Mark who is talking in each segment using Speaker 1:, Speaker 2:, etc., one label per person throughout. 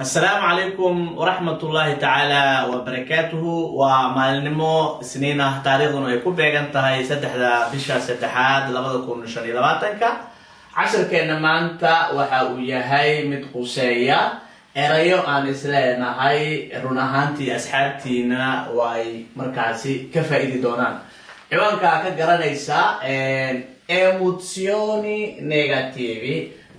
Speaker 1: السلام عليكم ورحمة الله تعالى وبركاته ومعلمو سنين تاريخنا يكون بيجان تهاي سدح بشا سدحات لبضكم نشري لباتنك عشر كنا مانتا وحاوية هاي متقوسية erayo aan isleenahay run ahaantii asxaabtiina way markaasi ka faa'iidi doonaan ciwaanka ka garanaysa emozioni negativi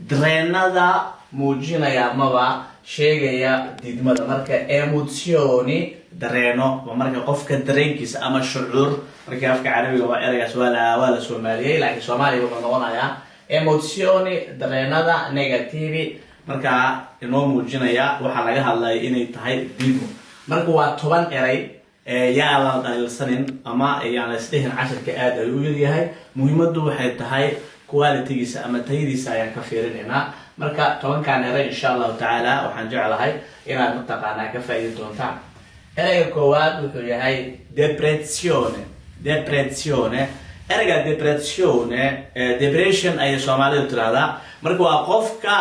Speaker 1: drenada muujinaya maba sheegaya didmada marka emozioni dreno marka qofka dareenkiisa ama shucuur marka afka carabiga waa eraygaas wala Soomaaliyeed laakiin Soomaaliga wuxuu noqonayaa emozioni drenada negativi marka inoo muujinaya waxa laga hadlay inay tahay didmo marka waa 10 eray yaa la dhaliilsanin ama yaana isdhehin casharka aad ay u yahay muhiimadu waxay tahay quality-giisa ama tayadiisa ayaan ka fiirinayna marka 10 kan eray insha Allah taala waxaan jeclahay inaad mataqaanaa ka faa'iido doontaan erayga koowaad wuxuu yahay depressione erayga depression ay Soomaalidu tiraahdaa marka waa qofka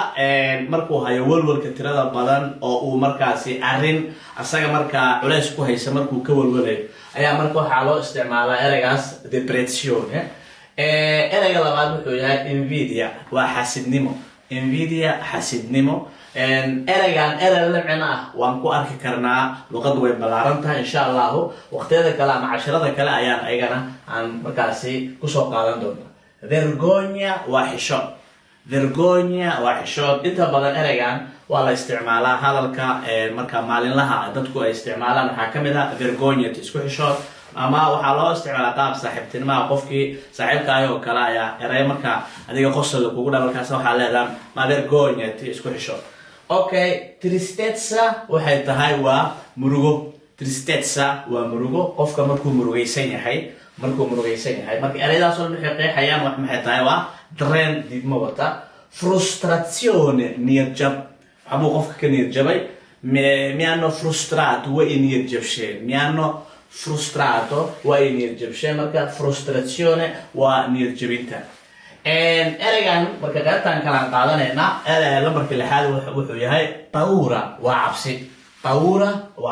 Speaker 1: markuu hayo walwalka tirada badan oo uu markaasi arin asaga marka culays ku haysa markuu ka walwalay ayaa marka waxa loo isticmaalaa eraygaas depressione erayga labaad wuxuu yahay envidia waa xasidnimo eraygan eray lamcina ah waan ku arki karnaa luqad way balaaran tahay insha Allah waqtiyada kale ama casharada kale ayaan ayagana aan markaasi ku soo qaadan doonaa vergogna waa xishood inta badan eraygan waa la isticmaalaa hadalka marka maalinlaha dadku ay isticmaalaan waxa kamid ah vergogna isku xishood ama waxa loo isticmaalaa qaab saaxiibtinimo qofkii saaxiibkaaga oo kale ayaa eray marka adiga qosol kugu dhabalkaas waxa leedahay ma vergogna isku xishood okay tristezza waxay tahay waa murugo qofka markuu murugaysan yahay marka eraydaas oo waxay qeexayaan wax maxay tahay waa dareen didmo wata frustrazione niyadjab waxbuu qofka ka niyadjabay mi hanno frustrato waa niyadjabsheen marka frustrazione waa niyadjabinta eraygan marka qaybtan kala qaadanayna lambarka lixaad wuxuu yahay paura waa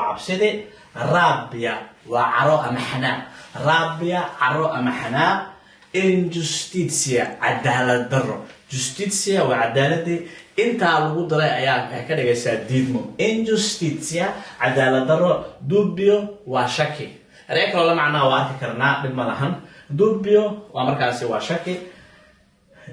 Speaker 1: cabsidi rabbia waa caro ama xanaaq injustitia cadaalad darro justitia waa cadaaladii intaa lagu daray ayaa ka dhigaysaa diidmo injustitia cadaalad darro dubbio waa shaki eray kale la macnaa waa arki karnaa dhib ma lahan dubbio waa markaasi waa shaki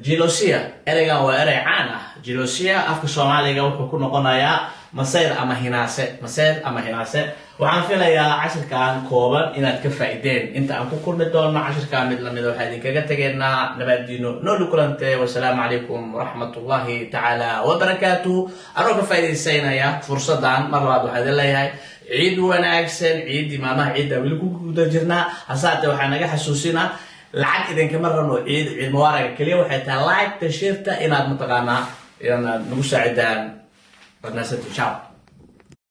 Speaker 1: jealousy eraygan waa eray caan ah jealousy afka Soomaaliga wuxuu ku noqonayaa masayr ama hinaase waxaan filayaa casharkan kooban inaad ka faa'iideen inta aan ku kulmi doono casharka mid lamid ah waxaan idinkaga tageynaa nabaddiino nool kulante wassalaamu calaykum waraxmatullaahi tacaala wabarakaatuh anoo ka faa'iideysanaya fursadan mar labaad waxaan leeyahay ciid wanaagsan ciidii maamaha ciidda weli ku guda jirnaa hasaate waxaan naga xasuusinaa lacag idinkama rabno ciid mubaaraka kaliya waxay tahay like share inaad mataqaanaa inaad nagu saacidaan barnaamijka ciao